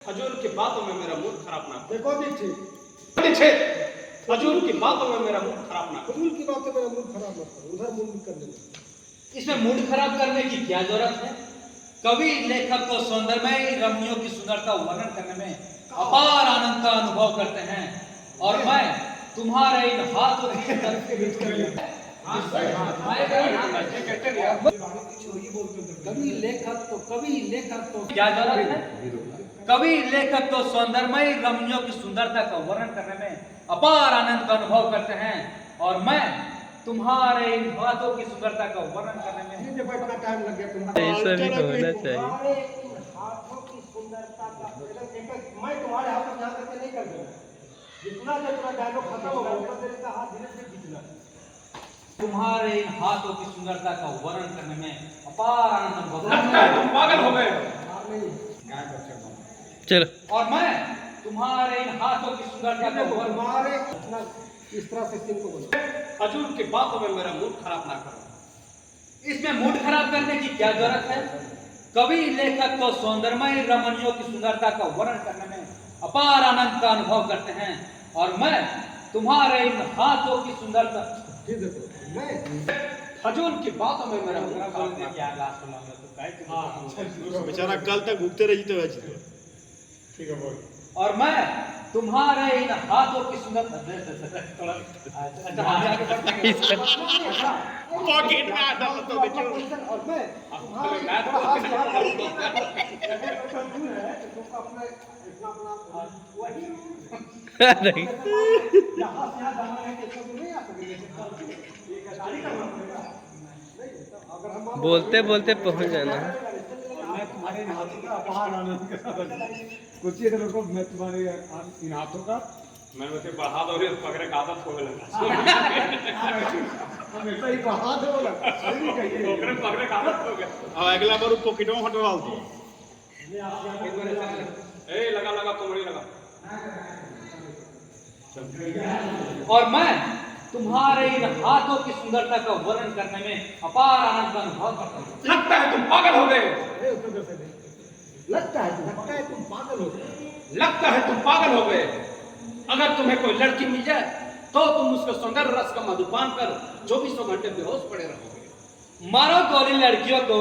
हजूर की बातों में मेरा मूड खराब ना करो। देखो दीक्षित, हजूर की बातों में मेरा मूड खराब ना करो। फजूल की बात से मेरा मूड खराब मत करो, उधर मूड करने लगे। इसमें मूड खराब करने की क्या जरूरत है? कवि लेखक को सौंदर्यमय रमणियों की सुंदरता वर्णन करने में अपार आनंद का अनुभव करते हैं और मैं तुम्हारे इन हाथों की कवि लेखक तो क्या जरूरत है? कवि लेखक तो सौंदर्यमय रमणियों की सुंदरता का वर्णन करने में अपार आनंद का अनुभव करते हैं और मैं तुम्हारे इन हाथों की सुंदरता का वर्णन करने में जब इतना टाइम लग गया तुम्हारे ऐसा भी होना चाहिए। तुम्हारे इन हाथों की सुंदरता का मैं तुम्हारे हाथों में जाकर के नहीं कर दूंगा। जितना जब तुम्हारा डायलॉग खत्म होगा ऊपर से इसका हाथ धीरे धीरे खींचना। तुम्हारे इन हाथों की सुंदरता का वर्णन करने में अपार आनंद अनुभव करते लगता है हैं तुम पागल हो गए। चलो और मैं तुम्हारे इन हाथों की सुंदरता का वर्णन तुम्हारे इस तरह से सीन को बोलो। हजूर की बातों में मेरा मूड खराब ना करो। इसमें मूड खराब करने की क्या जरूरत है? कवि लेखक तो सौंदर्यमय रमणियों की सुंदरता का वर्णन करने में अपार आनंद का अनुभव करते हैं और मैं तुम्हारे इन हाथों की सुंदरता ये देखो मैं हजूर की बातों में मेरा मूड खराब ना करो। बेचारा कल तक भूखते रही तो वैसे ठीक है बोल। और मैं तुम्हारे इन हाथों की सुंदरता पॉकेट में आता तो देखो और मैं तुम्हारे हाथ यहाँ तुमको अपना इतना अपना वही नहीं यहाँ से यहाँ दबाने के सब नहीं आ सकेंगे। अगर हम बोलते बोलते पहुंच जाना है। मैं तुम्हारे इन हाथों का अपार आनंद का कुछ ये देखो मैं तुम्हारे इन हाथों का मैं वैसे बढ़ा दो पकड़े का आदत हो लगा। हमेशा ही बहा दो लगा सही कहिए। पकड़े का आदत हो गया। अब अगला बार पॉकेट में हटवा डाल दो ए लगा लगा तुम्हारी लगा। और मैं तुम्हारे इन हाथों की सुंदरता का वर्णन करने में अपार आनंद का अनुभव करता हूँ। लगता है तुम पागल हो गए। लगता है तुम पागल हो गए। लगता है तुम पागल हो गए। अगर तुम्हें कोई लड़की मिल जाए तो तुम उसके सौंदर्य रस का मधुपान कर 24 घंटे बेहोश पड़े रहोगे। मारो गोली लड़कियों को,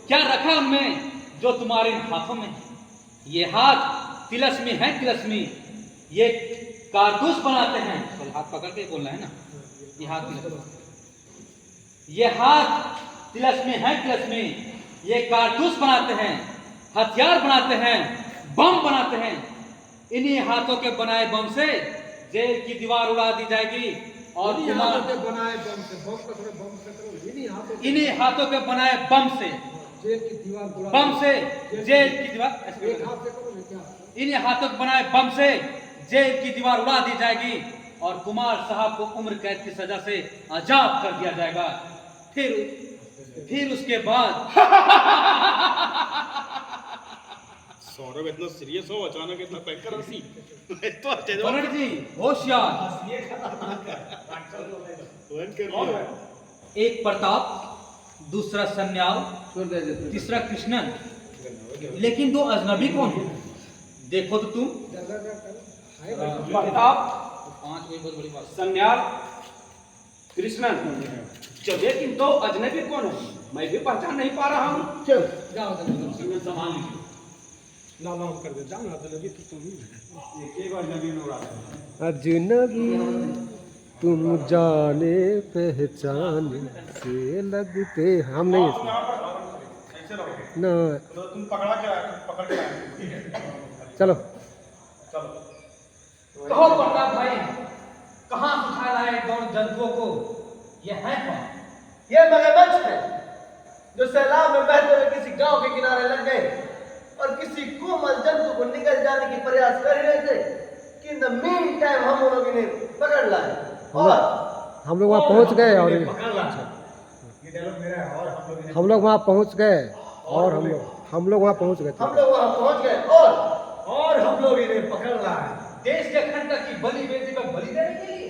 क्या रखा उनमें जो तुम्हारे इन हाथों में है? ये हाथ तिलस्मी है, तिलस्मी ये कारतूस बनाते हैं। तो हाथ पकड़ के बोलना है ना, ये हाथ तिलस्मी, ये हाथ तिलस्मी है, तिलस्मी ये कारतूस बनाते हैं, हथियार बनाते हैं, बम बनाते हैं। इन्हीं हाथों के बनाए बम से जेल की दीवार उड़ा दी जाएगी और इन्हीं हाथों के बनाए बम से इन्हीं हाथों के बनाए बम से जेल की दीवार बुरा बम से जेल की दीवार एक हाथ से करो ना क्या इन्हीं हाथों के बनाए बम से जेल की दीवार उड़ा दी जाएगी और कुमार साहब को उम्र कैद की सजा से आजाद कर दिया जाएगा। फिर उसके बाद सौरभ इतना सीरियस हो अचानक इतना भयंकर हंसी तो बनर्जी होशियार, एक प्रताप, दूसरा सन्याल, तीसरा कृष्णन, लेकिन दो अजनबी कौन है? देखो तो तुम। प्रताप, पांच कोई बहुत बड़ी बात। सन्याल, कृष्णन, लेकिन दो अजनबी कौन है? मैं भी पहचान नहीं पा रहा हूँ। चल जाओ संभाल लीजिए। ना कर दे जाओ ना अजनबी तो तुम ही एक बार नबी में उड़ा दे। अजनबी तुम जाने पहचाने से लगते हम नहीं ऐसे रहो ना तो तुम पकड़ के चलो कहो प्रताप भाई, कहाँ सुखा लाए गौण जंतुओं को? ये है कौन? ये मगरमच्छ है जो सैलाब में बहते हुए किसी गांव के किनारे लग गए और किसी कोमल जंतु को निकल जाने की प्रयास कर रहे थे कि इन द मीन टाइम हम लोग इन्हें पकड़ लाए और हम लोग वहाँ पहुँच गए और पकड़ ला। हम लोग वहाँ पहुँच गए और हम लोग वहाँ पहुँच गए हम लोग वहां पहुंच गए और हम लोग इन्हें पकड़ लाए। देश के अखंडता की बलि बेटी को बलि देने के लिए?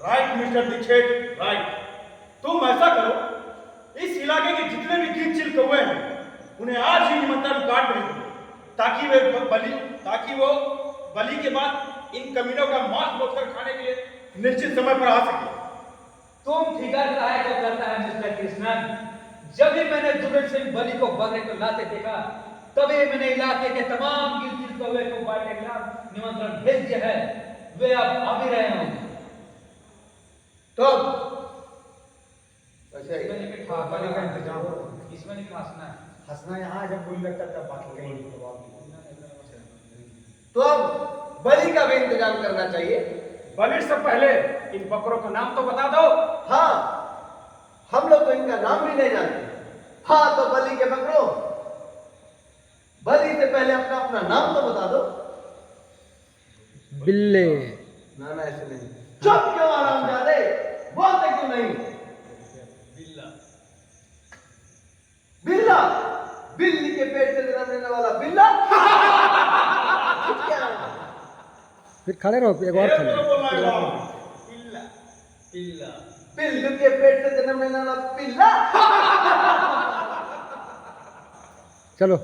राइट मिस्टर दीक्षित राइट तुम ऐसा करो इस इलाके के जितने भी कीट चिल कौवे हैं उन्हें आज ही निमंत्रण कार्ड भेज दो ताकि वो बलि के बाद इन कमीनों का मांस मोड़कर खाने के लिए निश्चित समय पर आ सके। तुम फिकर काहे को करता है मिस्टर कृष्णन? जब भी मैंने दुर्बल सिंह बलि को बकरे को लाते देखा, तभी मैंने इलाके के तमाम गिरगिट कौवे को बांटने का निमंत्रण भेज दिया है। वे अब आ भी रहे होंगे। तो अच्छा इसमें नहीं खाने का इंतजाम हो, इसमें नहीं खासना है। हंसना यहाँ जब कोई लगता तब बाकी कहीं नहीं तो तो अब बलि का भी इंतजाम करना चाहिए। बलि से पहले इन बकरों का नाम तो बता दो। हाँ, हम लोग तो इनका नाम भी नहीं जानते। हाँ, तो बलि के बकरों, बलि से पहले अपना अपना नाम तो बता दो। बिल्ले। ना ना, ऐसे नहीं। चुप क्यों आरामजादे, बोलते क्यों नहीं? बिल्ला, बिल्ली के पेट से जन्म लेने वाला बिल्ला। क्या? फिर खड़े रहो, एक और खड़े रहो। पिल्लू के पेट से जन्म लेने वाला पिल्ला। चलो